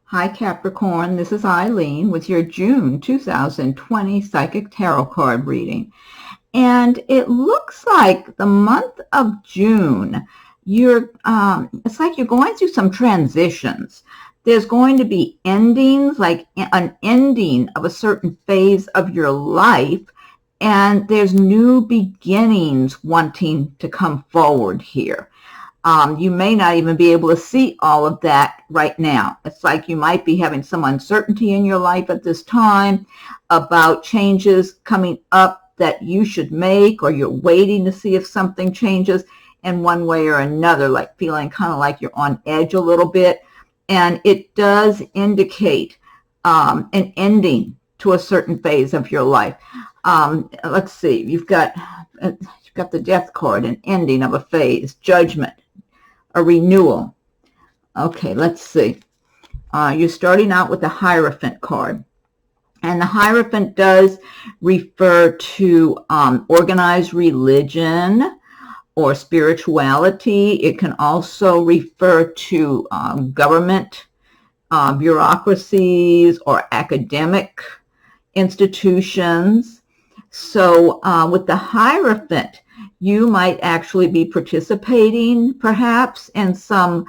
Hi Capricorn, this is Eileen with your June 2020 Psychic Tarot card reading. And it looks like the month of June, it's like you're going through some transitions. There's going to be endings, like an ending of a certain phase of your life, and there's new beginnings wanting to come forward here. You may not even be able to see all of that right now. It's like you might be having some uncertainty in your life at this time about changes coming up that you should make, or you're waiting to see if something changes in one way or another, like feeling kind of like you're on edge a little bit. And it does indicate an ending to a certain phase of your life. Let's see, you've got the Death card, an ending of a phase, Judgment, a renewal. Okay, let's see. You're starting out with the Hierophant card. And the Hierophant does refer to organized religion or spirituality. It can also refer to government bureaucracies or academic institutions. So with the Hierophant, you might actually be participating perhaps in some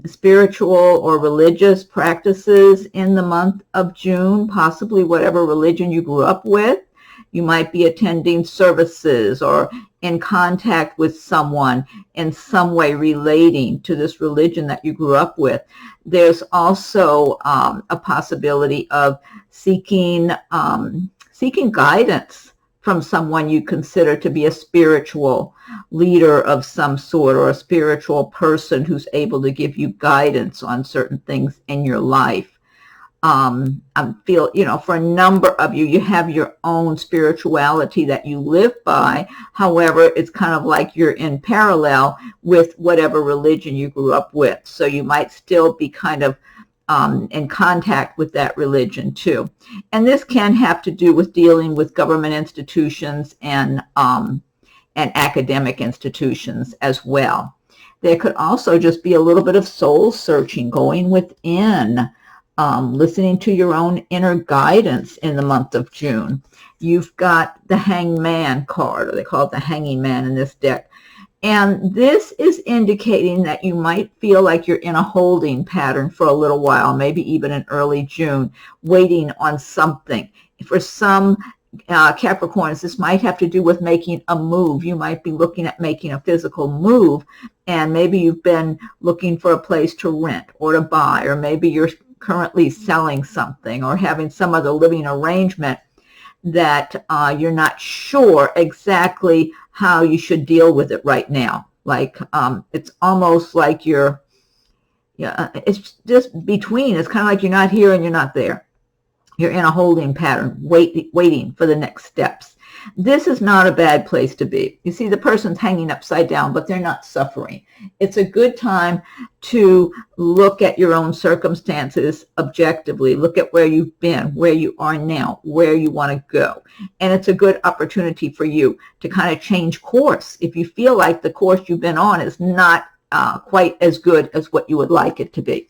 spiritual or religious practices in the month of June, possibly whatever religion you grew up with. You might be attending services or in contact with someone in some way relating to this religion that you grew up with. There's also a possibility of seeking guidance from someone you consider to be a spiritual leader of some sort, or a spiritual person who's able to give you guidance on certain things in your life. I feel, for a number of you, you have your own spirituality that you live by. However, it's kind of like you're in parallel with whatever religion you grew up with. So you might still be kind of in contact with that religion too. And this can have to do with dealing with government institutions and academic institutions as well. There could also just be a little bit of soul searching going within, listening to your own inner guidance in the month of June. You've got the Hangman card, or they call it the Hanging Man in this deck. And this is indicating that you might feel like you're in a holding pattern for a little while, maybe even in early June, waiting on something. For some Capricorns, this might have to do with making a move. You might be looking at making a physical move, and maybe you've been looking for a place to rent or to buy, or maybe you're currently selling something or having some other living arrangement that you're not sure exactly how you should deal with it right now. Like it's almost like it's just between. It's kind of like you're not here and you're not there. You're in a holding pattern, waiting for the next steps. This is not a bad place to be. You see, the person's hanging upside down, but they're not suffering. It's a good time to look at your own circumstances objectively. Look at where you've been, where you are now, where you want to go. And it's a good opportunity for you to kind of change course if you feel like the course you've been on is not quite as good as what you would like it to be.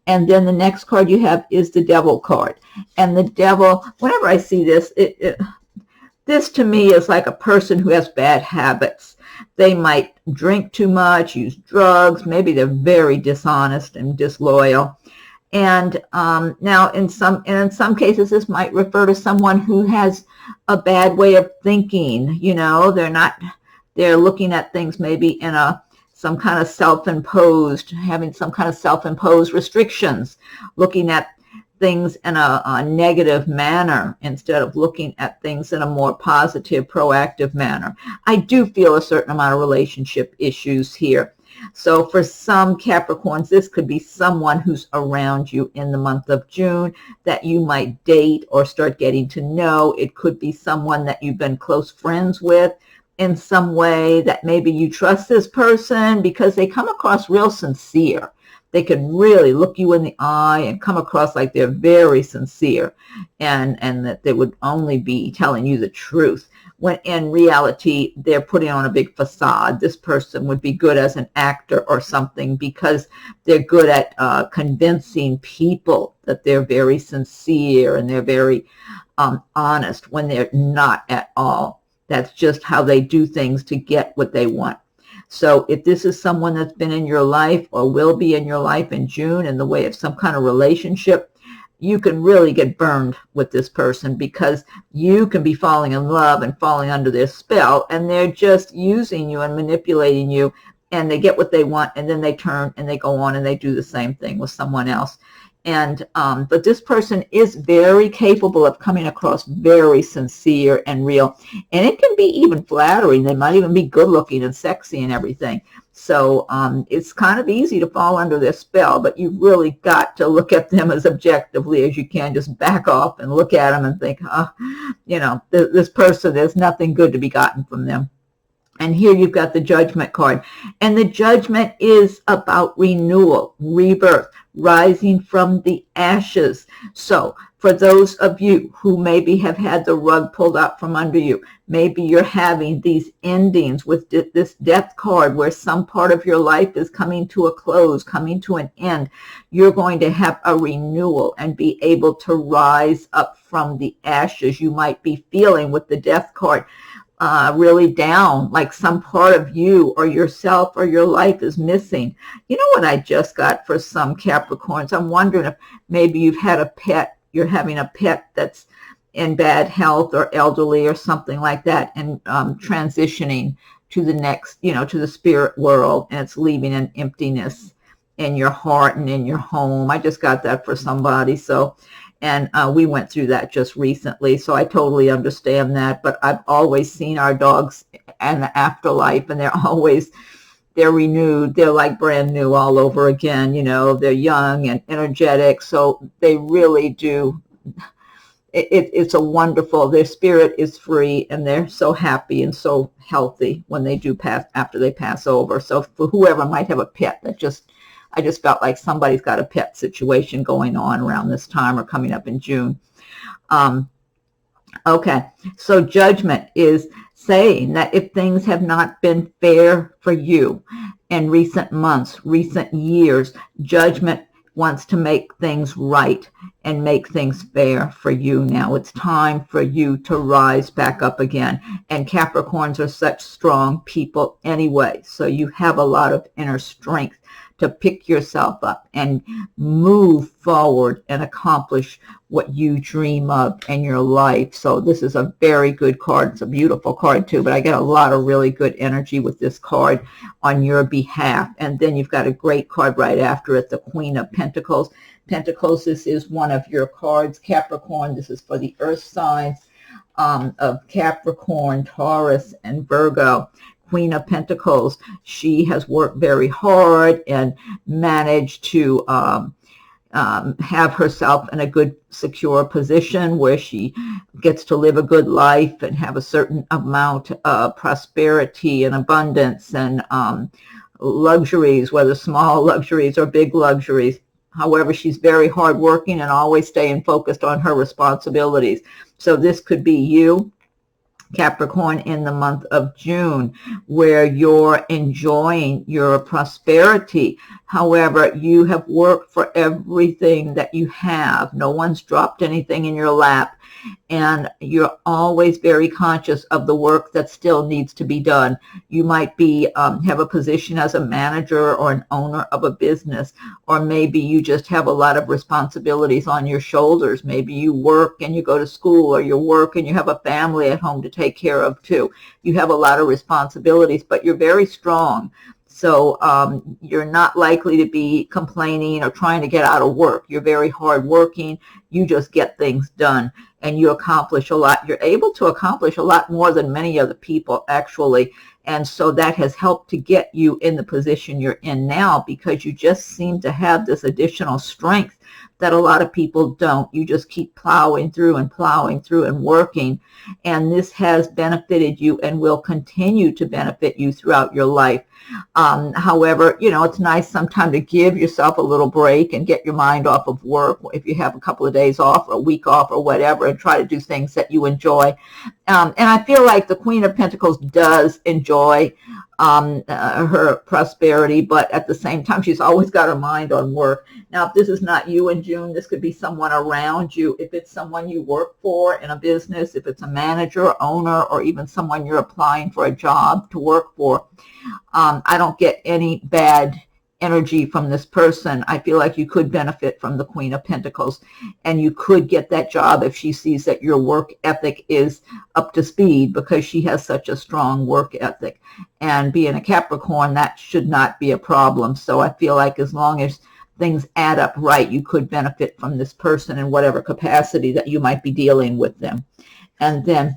And then the next card you have is the Devil card. And the Devil, whenever I see this, this to me is like a person who has bad habits. They might drink too much, use drugs, maybe they're very dishonest and disloyal. And now in some cases, this might refer to someone who has a bad way of thinking. They're looking at things maybe in some kind of having some kind of self-imposed restrictions, looking at things in a negative manner instead of looking at things in a more positive, proactive manner. I do feel a certain amount of relationship issues here. So for some Capricorns, this could be someone who's around you in the month of June that you might date or start getting to know. It could be someone that you've been close friends with in some way, that maybe you trust this person because they come across real sincere. They can really look you in the eye and come across like they're very sincere, and that they would only be telling you the truth, when in reality they're putting on a big facade. This person would be good as an actor or something, because they're good at convincing people that they're very sincere and they're very honest, when they're not at all. That's just how they do things to get what they want. So if this is someone that's been in your life or will be in your life in June in the way of some kind of relationship, you can really get burned with this person, because you can be falling in love and falling under their spell, and they're just using you and manipulating you, and they get what they want, and then they turn and they go on and they do the same thing with someone else. And but this person is very capable of coming across very sincere and real, and it can be even flattering. They might even be good looking and sexy and everything. So it's kind of easy to fall under their spell, but you've really got to look at them as objectively as you can. Just back off and look at them and think, oh, you know, this person, there's nothing good to be gotten from them. And here you've got the Judgment card. And the Judgment is about renewal, rebirth, rising from the ashes. So for those of you who maybe have had the rug pulled out from under you, maybe you're having these endings with this Death card, where some part of your life is coming to a close, coming to an end. You're going to have a renewal and be able to rise up from the ashes. You might be feeling with the Death card really down, like some part of you or yourself or your life is missing. You know what I just got for some Capricorns? I'm wondering if maybe you've had a pet, you're having a pet that's in bad health or elderly or something like that, and transitioning to the next, you know, to the spirit world, and it's leaving an emptiness in your heart and in your home. I just got that for somebody. So, and we went through that just recently, so I totally understand that. But I've always seen our dogs in the afterlife, and they're renewed. They're like brand new all over again. You know, they're young and energetic, so they really do. It's a wonderful, their spirit is free, and they're so happy and so healthy when they do pass, after they pass over. So for whoever might have a pet, I just felt like somebody's got a pet situation going on around this time or coming up in June. Okay, so Judgment is saying that if things have not been fair for you in recent months, recent years, Judgment wants to make things right and make things fair for you now. It's time for you to rise back up again. And Capricorns are such strong people anyway, so you have a lot of inner strength to pick yourself up and move forward and accomplish what you dream of in your life. So this is a very good card. It's a beautiful card too, but I get a lot of really good energy with this card on your behalf. And then you've got a great card right after it, the Queen of Pentacles. Pentacles, this is one of your cards, Capricorn. This is for the earth signs of Capricorn, Taurus, and Virgo. Queen of Pentacles, she has worked very hard and managed to have herself in a good, secure position where she gets to live a good life and have a certain amount of prosperity and abundance and luxuries, whether small luxuries or big luxuries. However, she's very hardworking and always staying focused on her responsibilities. So this could be you, Capricorn, in the month of June, where you're enjoying your prosperity. However, you have worked for everything that you have. No one's dropped anything in your lap. And you're always very conscious of the work that still needs to be done. You might be have a position as a manager or an owner of a business, or maybe you just have a lot of responsibilities on your shoulders. Maybe you work and you go to school, or you work and you have a family at home to take care of too. You have a lot of responsibilities, but you're very strong. So you're not likely to be complaining or trying to get out of work. You're very hardworking. you just get things done and you accomplish a lot. You're able to accomplish a lot more than many other people, actually. And so that has helped to get you in the position you're in now, because you just seem to have this additional strength that a lot of people don't. You just keep plowing through and working. And this has benefited you and will continue to benefit you throughout your life. However, you know, it's nice sometimes to give yourself a little break and get your mind off of work if you have a couple of days off or a week off or whatever, and try to do things that you enjoy. And I feel like the Queen of Pentacles does enjoy her prosperity, but at the same time, she's always got her mind on work. Now, if this is not you in June, this could be someone around you. If it's someone you work for in a business, if it's a manager, owner, or even someone you're applying for a job to work for, I don't get any bad energy from this person. I feel like you could benefit from the Queen of Pentacles, and you could get that job if she sees that your work ethic is up to speed, because she has such a strong work ethic. And being a Capricorn, that should not be a problem. So I feel like as long as things add up right, you could benefit from this person in whatever capacity that you might be dealing with them. And then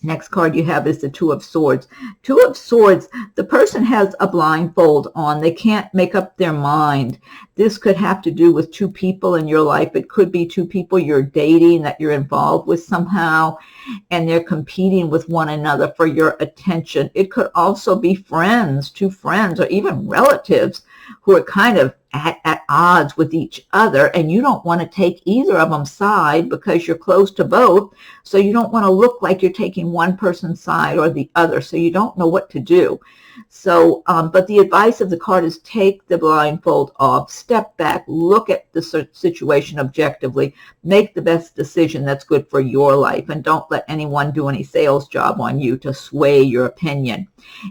next card you have is the Two of Swords. Two of Swords, the person has a blindfold on. They can't make up their mind. This could have to do with two people in your life. It could be two people you're dating that you're involved with somehow, and they're competing with one another for your attention. It could also be friends, two friends, or even relatives who are kind of at odds with each other, and you don't want to take either of them side because you're close to both. So you don't want to look like you're taking one person's side or the other, so you don't know what to do. So, but the advice of the card is take the blindfold off, step back, look at the situation objectively, make the best decision that's good for your life, and don't let anyone do any sales job on you to sway your opinion.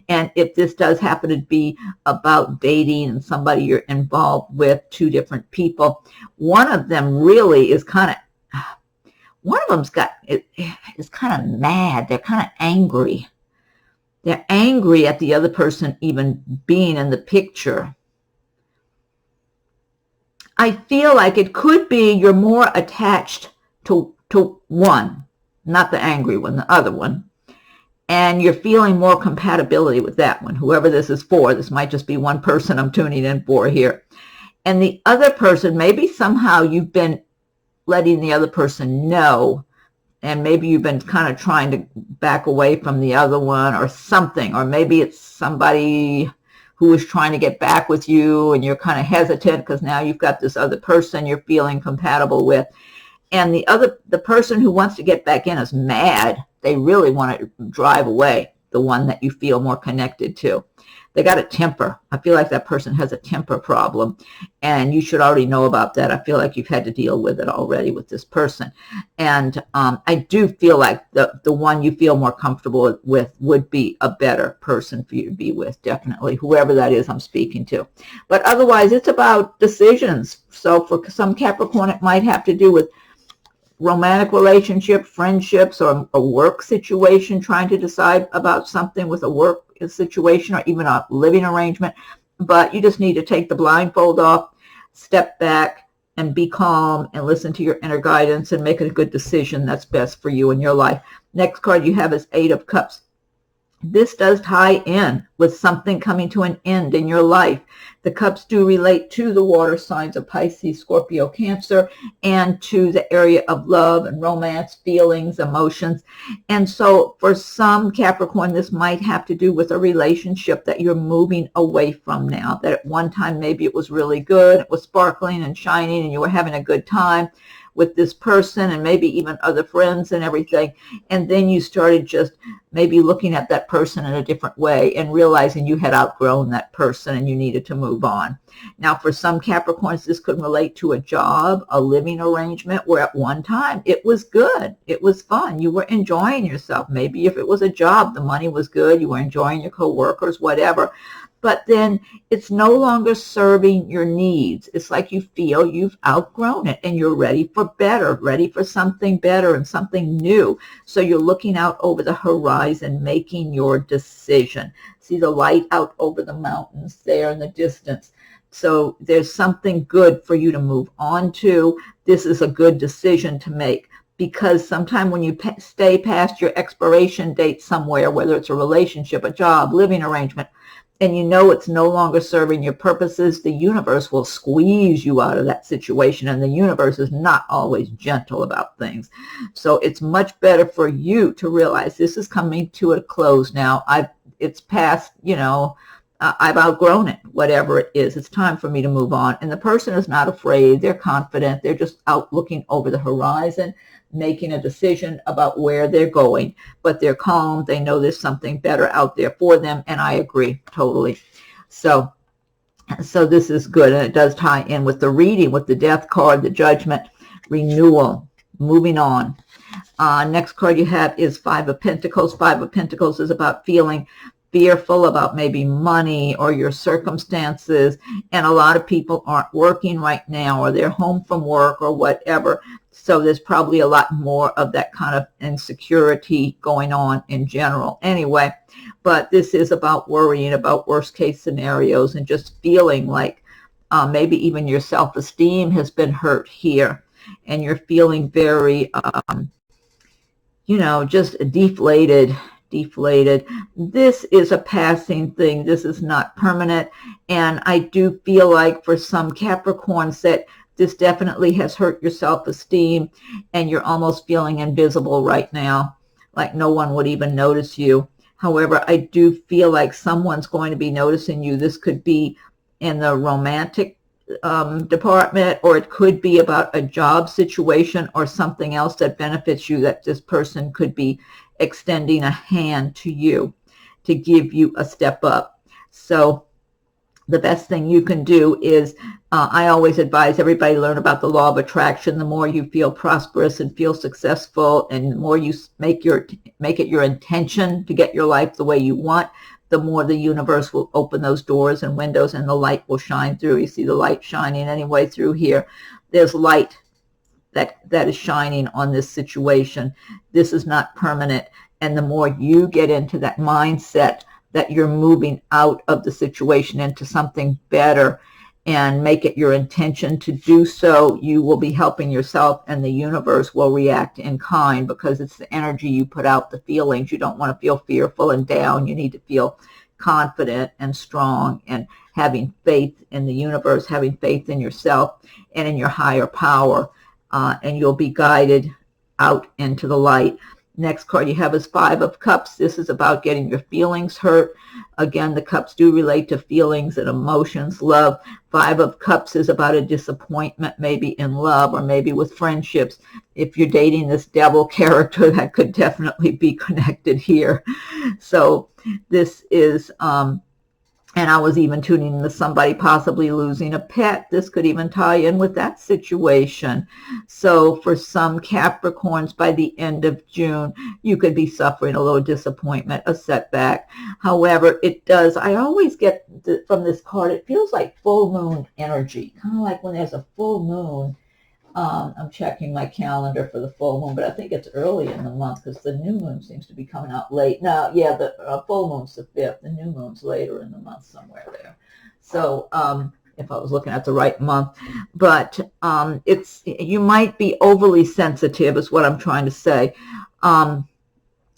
And if this does happen to be about dating and somebody you're involved with, two different people, one of them really is kind of, one of them's got, is kind of mad. They're kind of angry. They're angry at the other person even being in the picture. I feel like it could be you're more attached to one, not the angry one, the other one. And you're feeling more compatibility with that one, whoever this is for. This might just be one person I'm tuning in for here. And the other person, maybe somehow you've been letting the other person know, and maybe you've been kind of trying to back away from the other one or something. Or maybe it's somebody who is trying to get back with you and you're kind of hesitant because now you've got this other person you're feeling compatible with. And the person who wants to get back in is mad. They really want to drive away the one that you feel more connected to. They got a temper. I feel like that person has a temper problem, and you should already know about that. I feel like you've had to deal with it already with this person. And I do feel like the one you feel more comfortable with would be a better person for you to be with, definitely, whoever that is I'm speaking to. But otherwise, it's about decisions. So for some Capricorn, it might have to do with romantic relationship, friendships, or a work situation, trying to decide about something with a work situation or even a living arrangement. But you just need to take the blindfold off, step back, and be calm and listen to your inner guidance and make a good decision that's best for you in your life. Next card you have is Eight of Cups. This does tie in with something coming to an end in your life. The cups do relate to the water signs of Pisces, Scorpio, Cancer, and to the area of love and romance, feelings, emotions. And so for some Capricorn, this might have to do with a relationship that you're moving away from now, that at one time maybe it was really good, it was sparkling and shining, and you were having a good time with this person and maybe even other friends and everything. And then you started just maybe looking at that person in a different way and realizing you had outgrown that person and you needed to move on. Now, for some Capricorns, this could relate to a job, a living arrangement where at one time it was good. It was fun. You were enjoying yourself. Maybe if it was a job, the money was good. You were enjoying your coworkers, whatever. But then it's no longer serving your needs. It's like you feel you've outgrown it and you're ready for better, ready for something better and something new. So you're looking out over the horizon, making your decision. See the light out over the mountains there in the distance. So there's something good for you to move on to. This is a good decision to make, because sometimes when you stay past your expiration date somewhere, whether it's a relationship, a job, living arrangement, and you know it's no longer serving your purposes, the universe will squeeze you out of that situation, and the universe is not always gentle about things. So it's much better for you to realize this is coming to a close now. It's past, I've outgrown it, whatever it is. It's time for me to move on. And the person is not afraid. They're confident. They're just out looking over the horizon, making a decision about where they're going. But they're calm. They know there's something better out there for them. And I agree totally. So this is good. And it does tie in with the reading, with the death card, the judgment, renewal, moving on. Next card you have is Five of Pentacles. Five of Pentacles is about feeling fearful about maybe money or your circumstances, and a lot of people aren't working right now, or they're home from work or whatever. So there's probably a lot more of that kind of insecurity going on in general anyway. But this is about worrying about worst case scenarios and just feeling like maybe even your self-esteem has been hurt here, and you're feeling very just deflated. This is a passing thing. This is not permanent. And I do feel like for some Capricorns that this definitely has hurt your self-esteem, and you're almost feeling invisible right now, like no one would even notice you. However, I do feel like someone's going to be noticing you. This could be in the romantic department, or it could be about a job situation or something else that benefits you, that this person could be extending a hand to you to give you a step up. So the best thing you can do is, I always advise everybody learn about the law of attraction. The more you feel prosperous and feel successful, and the more you make it your intention to get your life the way you want, the more the universe will open those doors and windows, and the light will shine through. You see the light shining anyway through here. There's light that is shining on this situation. This is not permanent. And the more you get into that mindset that you're moving out of the situation into something better, and make it your intention to do so, you will be helping yourself, and the universe will react in kind, because it's the energy you put out, the feelings. You don't want to feel fearful and down. You need to feel confident and strong, and having faith in the universe, having faith in yourself and in your higher power, and you'll be guided out into the light. Next card you have is Five of Cups. This is about getting your feelings hurt. Again, the cups do relate to feelings and emotions, love. Five of Cups is about a disappointment, maybe in love or maybe with friendships. If you're dating this devil character, that could definitely be connected here. So this is, and I was even tuning into somebody possibly losing a pet. This could even tie in with that situation. So for some Capricorns, by the end of June, you could be suffering a little disappointment, a setback. However, it does, I always get from this card, it feels like full moon energy, kind of like when there's a full moon. I'm checking my calendar for the full moon, but I think it's early in the month, because the new moon seems to be coming out late. No, yeah, the full moon's the 5th. The new moon's later in the month, somewhere there. So if I was looking at the right month. But you might be overly sensitive is what I'm trying to say.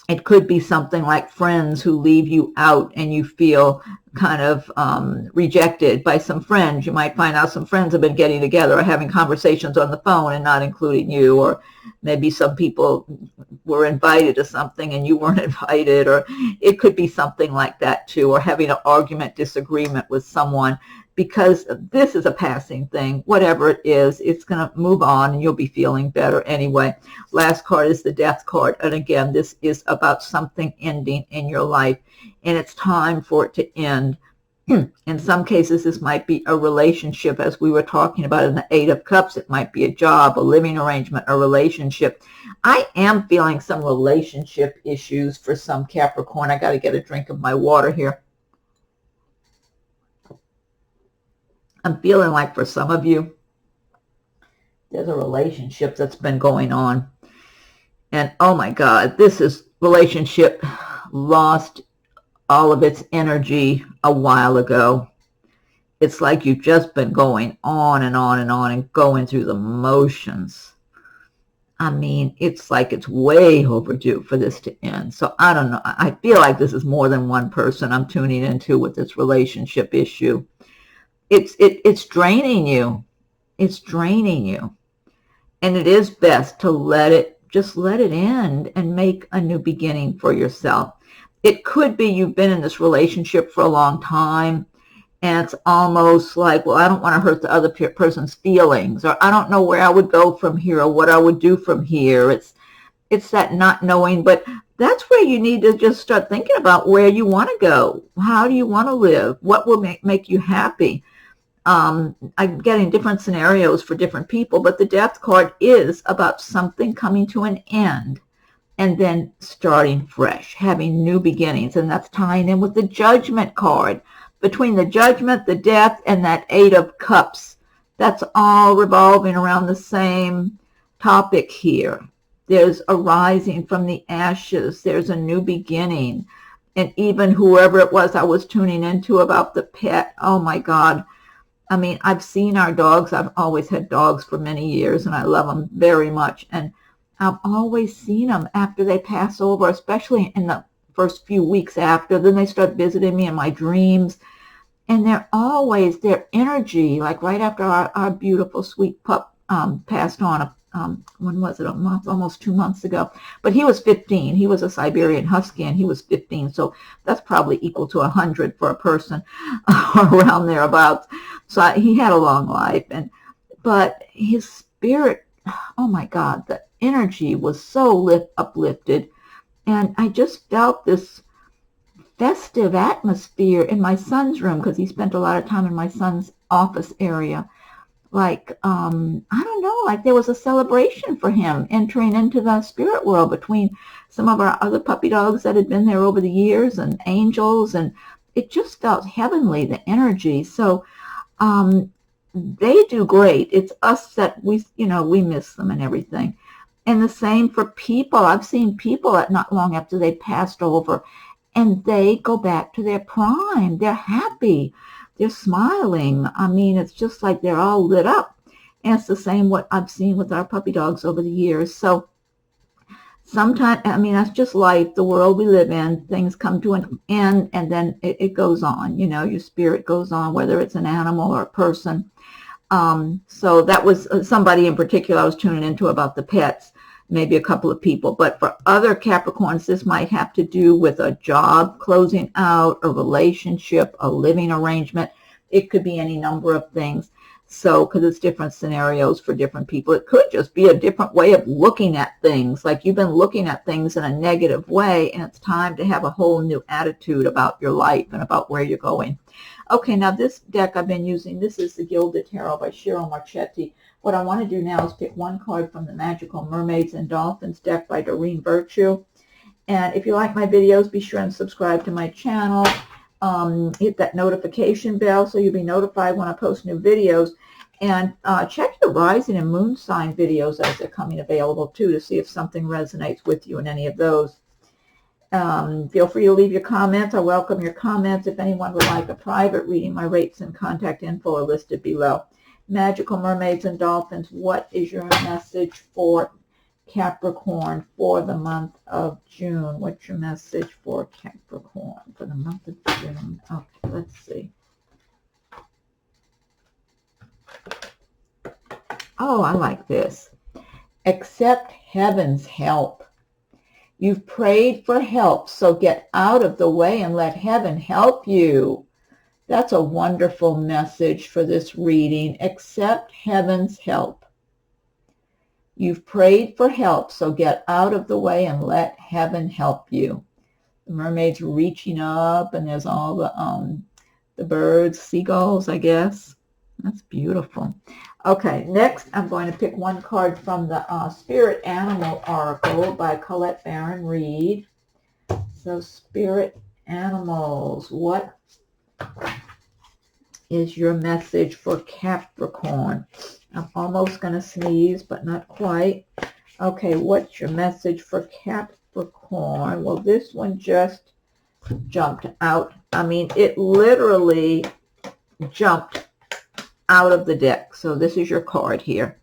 It could be something like friends who leave you out, and you feel kind of rejected by some friends. You might find out some friends have been getting together or having conversations on the phone and not including you, or maybe some people were invited to something and you weren't invited, or it could be something like that too, or having an argument, disagreement with someone, because this is a passing thing. Whatever it is, it's going to move on, and you'll be feeling better anyway. Last card is the Death card, and again, this is about something ending in your life, and it's time for it to end. In some cases, this might be a relationship, as we were talking about in the Eight of Cups. It might be a job, a living arrangement, a relationship. I am feeling some relationship issues for some Capricorn. I got to get a drink of my water here. I'm feeling like for some of you, there's a relationship that's been going on. And oh my God, this is relationship lost all of its energy a while ago. It's like you've just been going on and on and on and going through the motions. I mean, it's like it's way overdue for this to end. So I don't know. I feel like this is more than one person I'm tuning into with this relationship issue. It's draining you. It's draining you. And it is best to just let it end and make a new beginning for yourself. It could be you've been in this relationship for a long time, and it's almost like, well, I don't want to hurt the other person's feelings, or I don't know where I would go from here, or what I would do from here. It's that not knowing, but that's where you need to just start thinking about where you want to go. How do you want to live? What will make you happy? I'm getting different scenarios for different people, but the Death card is about something coming to an end and then starting fresh, having new beginnings, and that's tying in with the Judgment card. Between the Judgment, the Death, and that Eight of Cups, that's all revolving around the same topic here. There's a rising from the ashes. There's a new beginning. And even whoever it was I was tuning into about the pet, oh my God. I mean, I've seen our dogs. I've always had dogs for many years, and I love them very much. And I've always seen them after they pass over, especially in the first few weeks after. Then they start visiting me in my dreams. And they're always, their energy, like right after our beautiful sweet pup passed on, when was it, a month, almost 2 months ago. But he was 15. He was a Siberian Husky, and he was 15. So that's probably equal to 100 for a person around thereabouts. So he had a long life. But his spirit, oh my God, the energy was so uplifted. And I just felt this festive atmosphere in my son's room, because he spent a lot of time in my son's office area. Like, I don't know, like there was a celebration for him entering into the spirit world between some of our other puppy dogs that had been there over the years and angels, and it just felt heavenly, the energy. So they do great. It's us that we miss them and everything. And the same for people. I've seen people that not long after they passed over, and they go back to their prime. They're happy. They're smiling. I mean, it's just like they're all lit up. And it's the same what I've seen with our puppy dogs over the years. So sometimes, I mean, that's just life, the world we live in. Things come to an end, and then it goes on. You know, your spirit goes on, whether it's an animal or a person. So that was somebody in particular I was tuning into about the pets, maybe a couple of people. But for other Capricorns, this might have to do with a job closing out, a relationship, a living arrangement. It could be any number of things. So, because it's different scenarios for different people. It could just be a different way of looking at things. Like you've been looking at things in a negative way, and it's time to have a whole new attitude about your life and about where you're going. Okay, now this deck I've been using, this is the Gilded Tarot by Ciro Marchetti. What I want to do now is pick one card from the Magical Mermaids and Dolphins deck by Doreen. And if you like my videos, be sure and subscribe to my channel. Hit that notification bell so you'll be notified when I post new videos. And check your rising and moon sign videos as they're coming available too, to see if something resonates with you in any of those. Feel free to leave your comments. I welcome your comments. If anyone would like a private reading, my rates and contact info are listed below. Magical Mermaids and Dolphins, what is your message for Capricorn for the month of June? What's your message for Capricorn for the month of June? Okay, let's see. Oh, I like this. Accept heaven's help. You've prayed for help, so get out of the way and let heaven help you. That's a wonderful message for this reading. Accept heaven's help. You've prayed for help, so get out of the way and let heaven help you. The mermaid's reaching up, and there's all the birds, seagulls, I guess. That's beautiful. Okay, next I'm going to pick one card from the Spirit Animal Oracle by Colette Baron-Reid. So Spirit Animals, what is your message for Capricorn? I'm almost going to sneeze, but not quite. Okay, what's your message for Capricorn? Well, this one just jumped out. I mean, it literally jumped out of the deck. So this is your card here.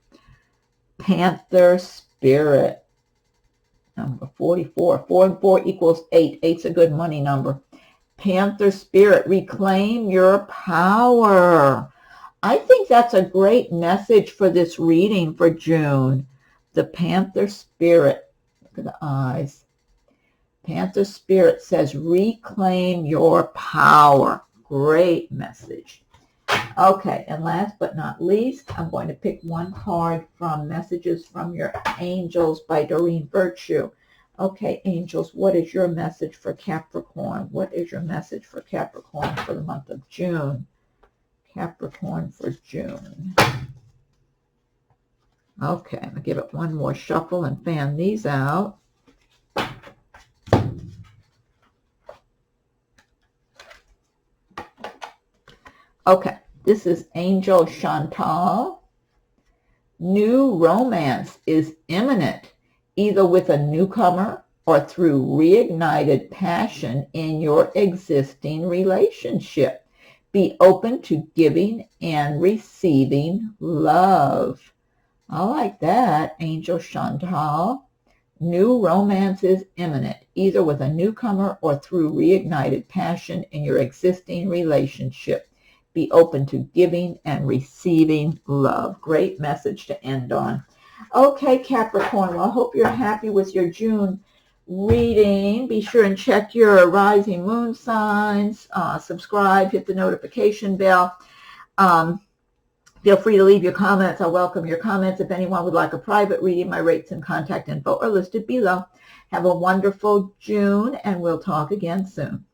Panther Spirit. Number 44. 4 and 4 equals 8. 8's a good money number. Panther Spirit, reclaim your power. I think that's a great message for this reading for June. The Panther Spirit. Look at the eyes. Panther Spirit says, reclaim your power. Great message. Okay, and last but not least, I'm going to pick one card from Messages from Your Angels by Doreen Virtue. Okay, angels, what is your message for Capricorn? What is your message for Capricorn for the month of June? Capricorn for June. Okay, I'm going to give it one more shuffle and fan these out. Okay, this is Angel Chantal. New romance is imminent, either with a newcomer or through reignited passion in your existing relationship. Be open to giving and receiving love. I like that, Angel Chantal. New romance is imminent, either with a newcomer or through reignited passion in your existing relationship. Be open to giving and receiving love. Great message to end on. Okay, Capricorn, well, I hope you're happy with your June reading. Be sure and check your rising moon signs. Subscribe, hit the notification bell. Feel free to leave your comments. I welcome your comments. If anyone would like a private reading, my rates and contact info are listed below. Have a wonderful June, and we'll talk again soon.